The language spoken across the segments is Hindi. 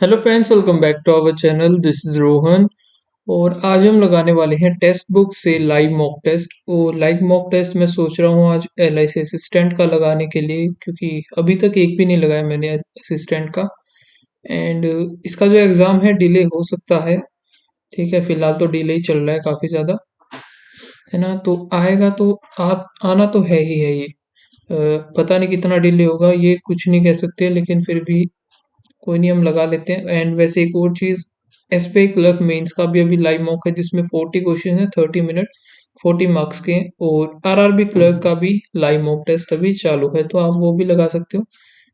Hello friends, welcome back to our channel. This is Rohan. और आज हम लगाने वाले हैं टेक्स्ट बुक से लाइव मॉक टेस्ट। और लाइव मॉक टेस्ट मैं सोच रहा हूँ आज LIC असिस्टेंट का लगाने के लिए, क्योंकि अभी तक एक भी नहीं लगाया मैंने असिस्टेंट का। एंड इसका जो एग्ज़ाम है डिले हो सकता है। ठीक है, फिलहाल तो डिले ही चल रहा है काफ़ी ज़्यादा, है ना। तो आएगा तो आना तो है ही है ये। पता नहीं कितना डिले होगा, ये कुछ नहीं कह सकते, लेकिन फिर भी कोई नहीं, हम लगा लेते हैं। एंड वैसे एक और चीज़, एसबीआई क्लर्क मेंस का भी अभी लाइव मॉक है, जिसमें 40 क्वेश्चन है, 30 मिनट, 40 मार्क्स के। और आरआरबी क्लर्क का भी लाइव मॉक टेस्ट अभी चालू है, तो आप वो भी लगा सकते हो।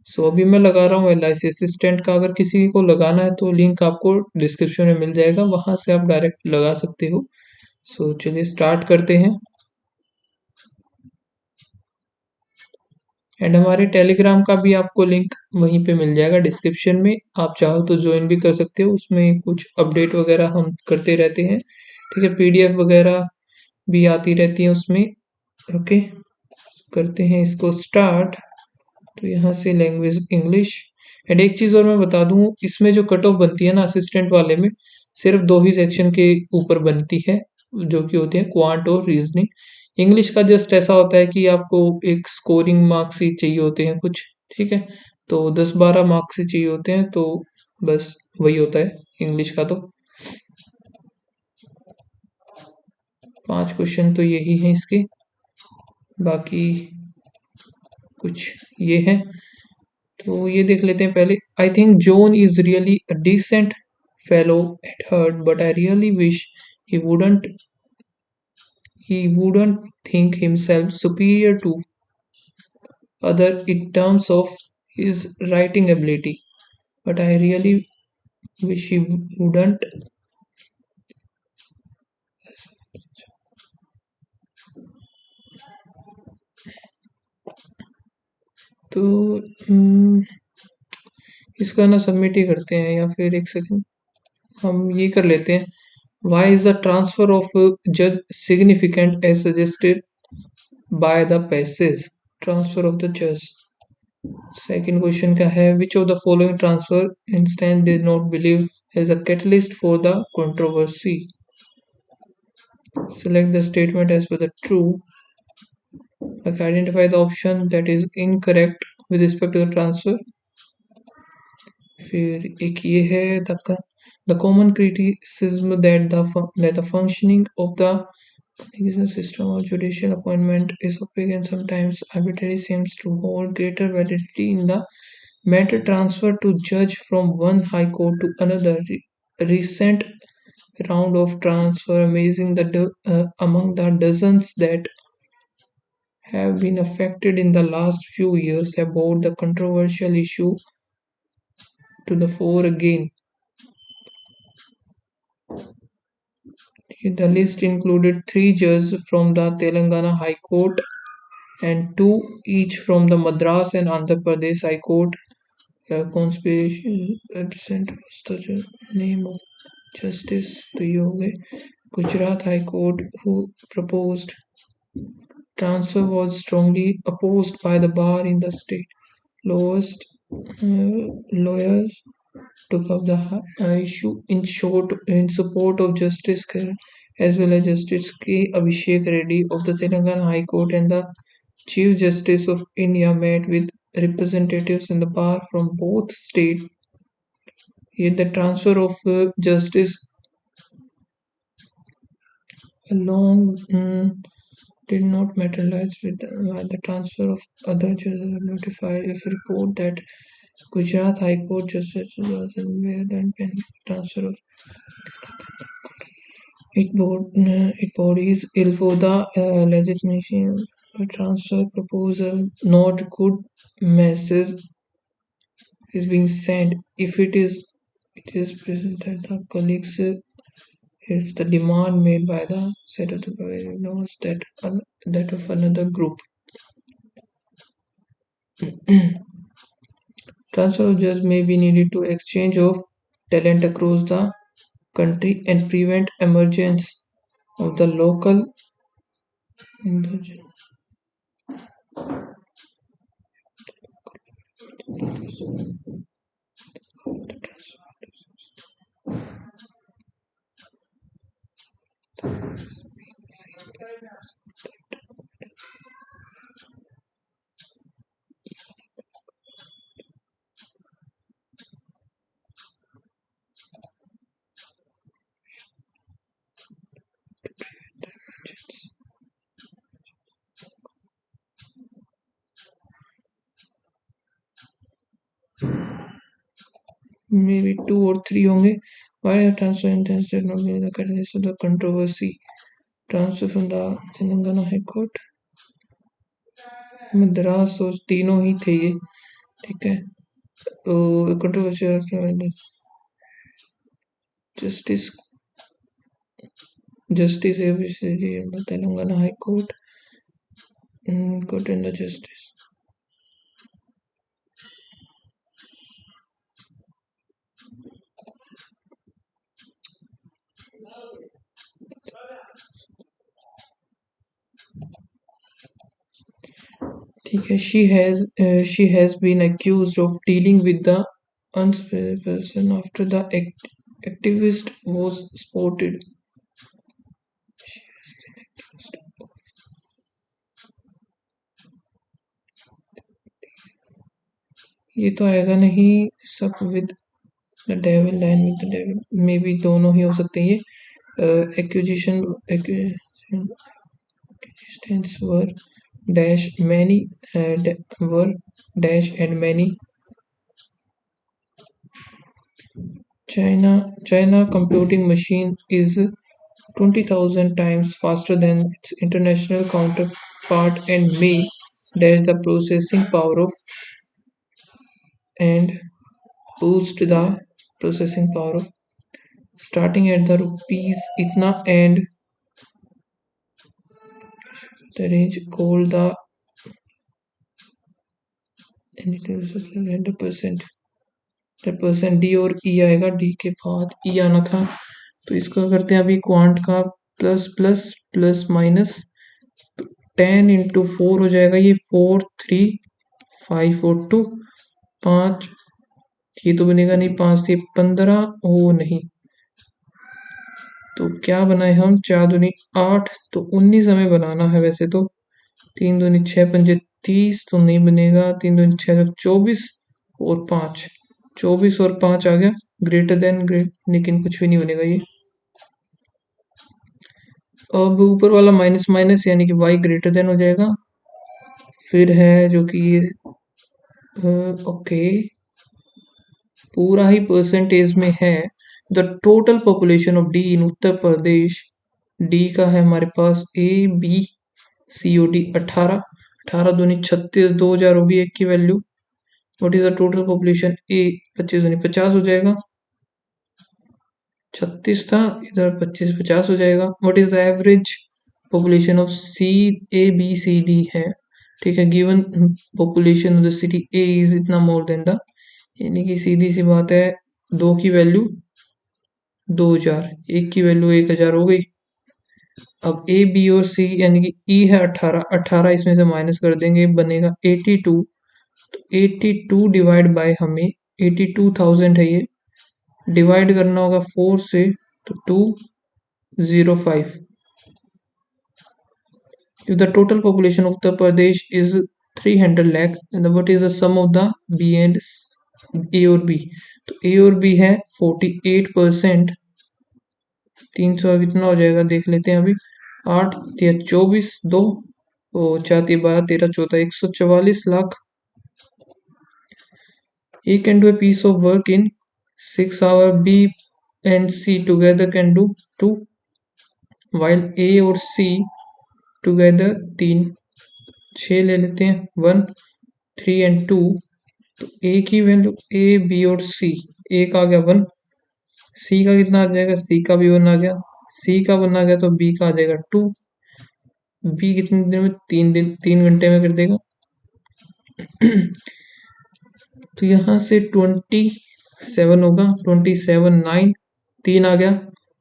सो अभी मैं लगा रहा हूँ LIC असिस्टेंट का। अगर किसी को लगाना है तो लिंक आपको डिस्क्रिप्शन में मिल जाएगा, वहां से आप डायरेक्ट लगा सकते हो। सो चलिए स्टार्ट करते हैं। एंड हमारे टेलीग्राम का भी आपको लिंक वहीं पे मिल जाएगा डिस्क्रिप्शन में। आप चाहो तो ज्वाइन भी कर सकते हो, उसमें कुछ अपडेट वगैरह हम करते रहते हैं। ठीक है, PDF वगैरह भी आती रहती है उसमें। ओके, करते हैं इसको स्टार्ट। तो यहाँ से लैंग्वेज इंग्लिश। एंड एक चीज़ और मैं बता दूँ, इसमें जो कट ऑफ बनती है ना असिस्टेंट वाले में, सिर्फ दो ही सेक्शन के ऊपर बनती है, जो कि होते हैं क्वांट और रीजनिंग। इंग्लिश का जस्ट ऐसा होता है कि आपको एक स्कोरिंग मार्क्स ही चाहिए होते हैं कुछ। ठीक है, तो 10-12 मार्क्स ही चाहिए होते हैं, तो बस वही होता है इंग्लिश का। तो 5 क्वेश्चन तो यही हैं इसके, बाकी कुछ ये है। तो ये देख लेते हैं पहले। I think John is really a decent fellow at heart, but I really wish he wouldn't he wouldn't think himself superior to other in terms of his writing ability. But I really wish he wouldn't. तो हम्म, इसका ना सबमिट ही करते हैं, या फिर एक सेकंड हम ये कर लेते हैं। Why is the transfer of judge significant as suggested by the passage? Transfer of the judge. Second question क्या है? Which of the following transfer instance did not believe as a catalyst for the controversy? Select the statement as per the true. Like identify the option that is incorrect with respect to the transfer. फिर एक ये है the common criticism that the functioning of the system of judicial appointment is opaque and sometimes arbitrary seems to hold greater validity in the matter transfer to judge from one high court to another. Recent round of transfer amazing among the dozens that have been affected in the last few years have brought the controversial issue to the fore again. The list included 3 judges from the Telangana High Court and 2 each from the Madras and Andhra Pradesh High Court. A conspiration absent was the name of Justice to Gujarat High Court, who proposed transfer was strongly opposed by the bar in the state. Lowest lawyers took up the issue in support of Justice Karan as well as Justice K. Abhishek Reddy of the Telangana High Court, and the Chief Justice of India met with representatives in the bar from both states. Yet the transfer of justice along did not materialize with the transfer of other judges. Notified if report that Gujarat High Court Justice was involved and pending transfer of it bodies ill for the legitimation transfer proposal. Not good message is being sent if it is presented the colleagues. It's the demand made by the set of the knows that of another group. Transfer of judge may be needed to exchange of talent across the country and prevent emergence of the local may be 2 और 3 होंगे। Why transfer intense not be the controversy transfer from the Telangana high court Madras, और तीनों ही थे ये, ठीक है। तो controversial justice justice Telangana high court court and the justice. ठीक है। She has been accused of dealing with the unsuspecting person after the activist was spotted. She has been accused of- ये तो आएगा नहीं। सब with the devil, line with the devil, may be दोनों ही हो सकते हैं ये। Accusation stands were dash many were dash and many China computing machine is 20,000 times faster than its international counterpart and may dash the processing power of and boost the processing power of starting at the rupees itna and the range called the 100% D और ई आएगा, डी के बाद ई आना था। तो इसको करते हैं अभी क्वांट का प्लस प्लस प्लस माइनस 10 × 4 हो जाएगा ये 4 3 5 और 2 5। ये तो बनेगा नहीं, 5 से 15 हो नहीं, तो क्या बनाए हम 4 दूनी 8, तो 19 हमें बनाना है वैसे तो। 3 दूनी 6 पंजे 30 तो नहीं बनेगा, 3 दूनी 6 24 और 5 24 और 5 आ गया ग्रेटर देन ग्रेट, लेकिन कुछ भी नहीं बनेगा ये। अब ऊपर वाला माइनस माइनस यानी कि y ग्रेटर देन हो जाएगा। फिर है जो कि ये ओके पूरा ही परसेंटेज में है। The total population of D in Uttar Pradesh, D का है हमारे पास ABCOD 18, 18 दूनी 36, 2000 होगी एक की value. What is the total population ए, 25 दूनी 50 हो जाएगा, 36 था इधर 25 50 हो जाएगा। What is the average population of ABCD है, ठीक है। Given population of the city A is इतना मोर देन द, यानी कि सीधी सी बात है 2 की वैल्यू 2000, एक की वैल्यू 1000 हो गई। अब ए बी और सी यानी कि ई है 18, 18 इसमें से माइनस कर देंगे बनेगा 82, तो 82 डिवाइड बाय हमें 82,000 है ये, डिवाइड करना होगा 4 से, तो 205। If the total population of Uttar Pradesh is 300 lakh, then what is the sum of the B and A और B? तो A और B है 48%। 300 कितना हो जाएगा देख लेते हैं अभी। 8 या 24 2 और 4 12 13 14 144 lakh. A can do a piece of work in 6 hours. B and C together can do 2, while A और C together 3। 6 ले लेते हैं 1 3 and 2, तो A की वैल्यू A B और C, A का आ गया 1, C का कितना आ जाएगा, C का भी 1 आ गया, C का 1 आ गया तो B का आ जाएगा 2। B कितने दिन में, 3 घंटे में कर देगा। तो यहाँ से 27 होगा, 27 9 3 आ गया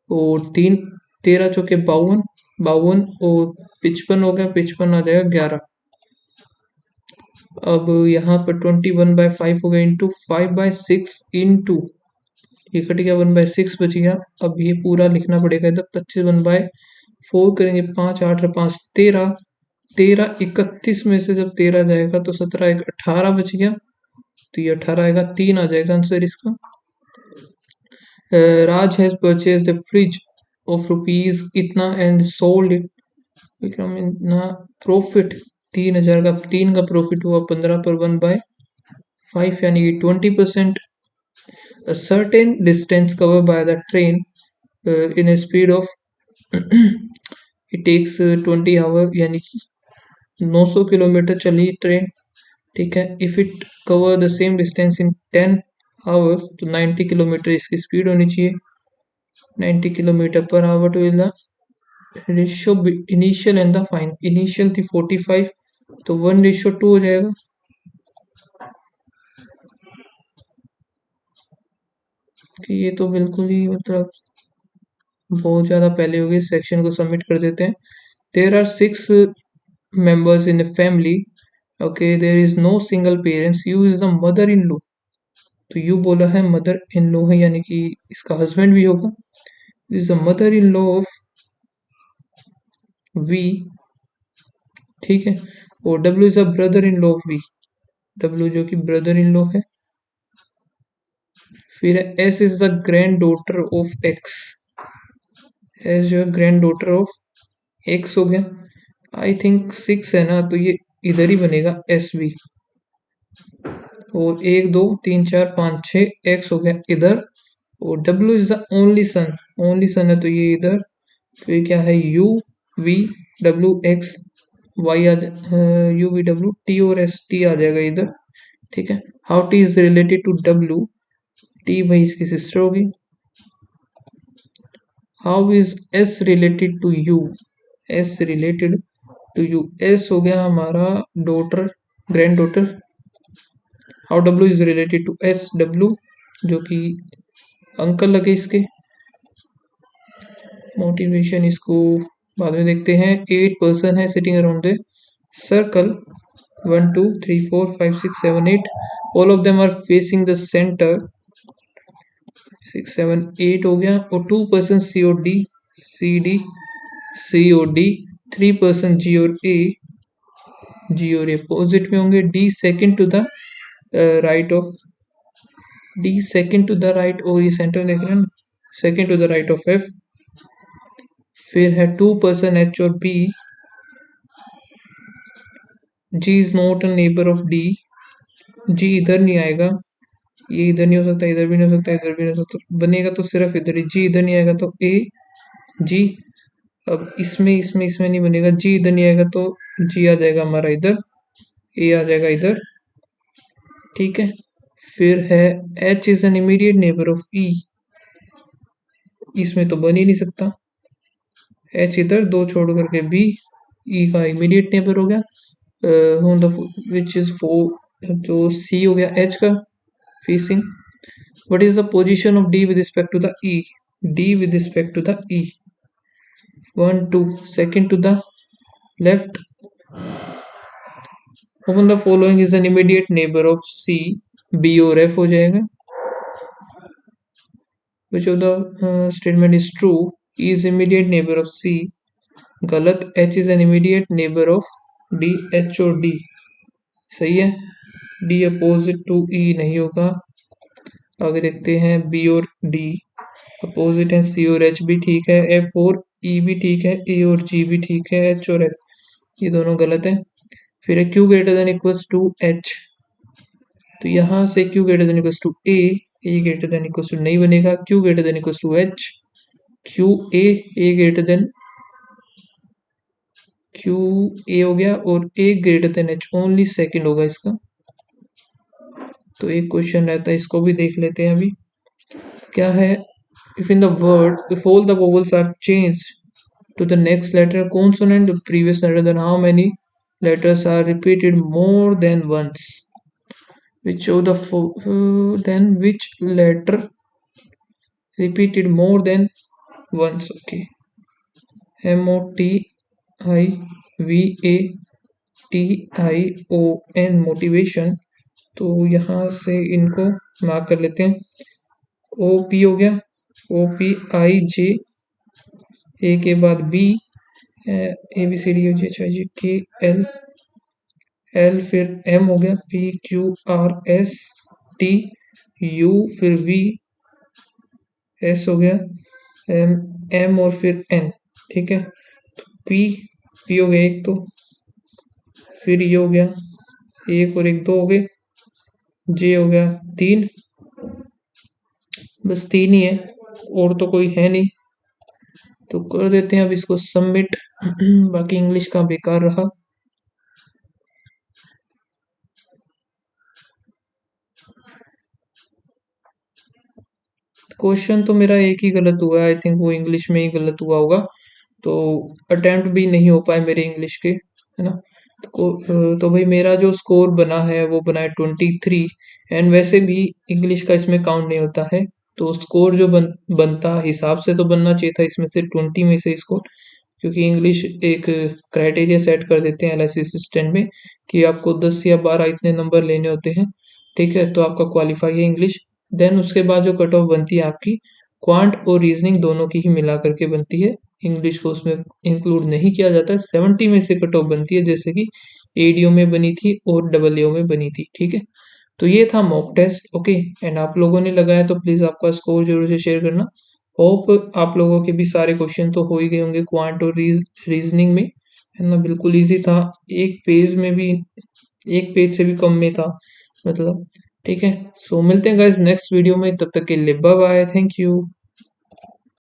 और 3 13 चौके 52 52 और 55 हो गया, 55 आ जाएगा 11। अब यहाँ पर 21/5 हो गया इंटू 5/6 इंटू ये कट गया 1/6 बच गया। अब ये पूरा लिखना पड़ेगा इधर, 25 1/4 करेंगे 5 8 और 5 13, 13 31 में से जब 13 जाएगा तो 17 1 18 बच गया, तो ये 18 आएगा, 3 आ जाएगा आंसर इसका। Raj has purchased a fridge of rupees इतना एंड सोल्ड इट विक्रम इतना प्रॉफिट 3000 का, 3 का प्रॉफिट हुआ 15 पर 1/5 यानी कि 20%। a certain distance covered by the train in a speed of it takes 20 our यानी कि 900 किलोमीटर चली ट्रेन, ठीक है। If it cover the same distance in 10 hours तो 90 किलोमीटर इसकी स्पीड होनी चाहिए, 90 kilometre per hour to the ratio initial and the final. Initial थी 45 तो 1:2 हो जाएगा। कि ये तो बिल्कुल ही मतलब बहुत ज़्यादा पहले होगी, सेक्शन को सबमिट कर देते हैं। There are 6 members in a family, okay, there is no single parents, you is the mother in law। तो यू बोला है मदर इन लॉ है यानी कि इसका हस्बैंड भी होगा, is the mother in law of V, ठीक है। और W is a brother in law of V, W जो कि ब्रदर इन लॉ है। फिर S is the granddaughter of X, S जो है ग्रैंड डॉटर ऑफ एक्स हो गया। आई थिंक 6 है ना, तो ये इधर ही बनेगा एस बी। और 1 2 3 4 5 6 एक्स हो गया इधर। और W is the only son, only son है तो ये इधर। फिर क्या है U V W X Y U V W T और एस, टी आ जाएगा इधर, ठीक है। How T is related to W, T भाई इसकी सिस्टर होगी। How is S related to U, S related to U, S हो गया हमारा daughter, granddaughter. How W is related to S, W जो कि अंकल लगे इसके। मोटिवेशन इसको बाद में देखते हैं। 8 पर्सन है sitting around the circle, 1 2 3 4 5 6 7 8, all of them are facing the centre. 6 7 8 हो गया। और 2 पर्सन सी और डी, सी डी सी और डी, 3 पर्सन जी और ए, जी और ए अपोजिट में होंगे। D second to the right of, D second to the right, और ये सेंटर देख रहे हैं, second to the right of F. फिर है 2 पर्सन एच और B, G is not a neighbour of D, G इधर नहीं आएगा, ये इधर नहीं हो सकता, इधर भी नहीं हो सकता, इधर भी नहीं हो सकता, बनेगा तो सिर्फ इधर ही, जी इधर नहीं आएगा तो ए जी। अब इसमें इसमें इसमें नहीं बनेगा, जी इधर नहीं आएगा तो जी आ जाएगा हमारा इधर, ए आ जाएगा इधर, ठीक है। फिर है H is an immediate neighbour of E, इसमें तो बन ही नहीं सकता, एच इधर दो छोड़ करके बी, ई का इमीडिएट नेबर हो गया। विच इज फोर, जो सी हो गया एच का facing. What is the position of D with respect to the E, D with respect to the E, 1 2 second to the left. Open the following is an immediate neighbour of C, B और एफ हो जाएगा। Which of the statement is true, E is immediate neighbour of C, गलत, H is an immediate neighbour of D, H और डी सही है, डी अपोजिट टू ई नहीं होगा। आगे देखते हैं बी और डी अपोजिट है, सी और एच भी ठीक है, एफ और ई भी ठीक है, ए और जी भी ठीक है, एच और एफ ये दोनों गलत है। फिर है Q greater than equals to H, तो यहाँ से Q greater than equals to A greater than equals to नहीं बनेगा, Q greater than equals to H, Q A greater than Q A हो गया, और A greater than H only second होगा इसका। तो एक क्वेश्चन रहता है, इसको भी देख लेते हैं अभी क्या है। If in the word if all the vowels are change to the next letter consonant the previous letter, then how many letters are repeated more than once, which of the then which letter repeated more than once, okay। M O T I V A T I O N motivation, तो यहाँ से इनको मार्क कर लेते हैं। ओ पी हो गया, O P I J, A के बाद B, A B C D O G H I J K L, L फिर एम हो गया, P Q R S T U, फिर वी एस हो गया, एम एम और फिर एन, ठीक है। तो पी पी हो गया एक, तो फिर ये हो गया एक और एक, दो हो गए, जे हो गया 3, बस 3 ही है और तो कोई है नहीं, तो कर देते हैं अब इसको सबमिट। बाकी इंग्लिश का बेकार रहा। क्वेश्चन तो मेरा एक ही गलत हुआ है, आई थिंक वो इंग्लिश में ही गलत हुआ होगा, तो अटेम्प्ट भी नहीं हो पाए मेरे इंग्लिश के, है ना। तो भाई मेरा जो स्कोर बना है वो बना है 23। एंड वैसे भी इंग्लिश का इसमें काउंट नहीं होता है, तो स्कोर जो बनता हिसाब से तो बनना चाहिए था इसमें से 20 में से स्कोर, क्योंकि इंग्लिश एक क्राइटेरिया सेट कर देते हैं एलआईसी असिस्टेंट में कि आपको 10 या 12 इतने नंबर लेने होते हैं, ठीक है, तो आपका क्वालिफाई है इंग्लिश। देन उसके बाद जो कट ऑफ बनती है आपकी क्वांट और रीजनिंग दोनों की ही मिला करके बनती है, इंग्लिश को उसमें इंक्लूड नहीं किया जाता है। 70 में से कट ऑफ बनती है, जैसे कि एडीओ में बनी थी और डबल एओ में बनी थी, ठीक है। तो ये था मॉक टेस्ट, ओके। एंड आप लोगों ने लगाया तो प्लीज़ आपका स्कोर जरूर से शेयर करना। होप आप लोगों के भी सारे क्वेश्चन तो हो ही गए होंगे क्वांट और रीजनिंग में, है ना। बिल्कुल इजी था, एक पेज में भी, एक पेज से भी कम में था, मतलब, ठीक है। सो मिलते हैं गाइस नेक्स्ट वीडियो में, तब तक के लिए बाय बाय, थैंक यू।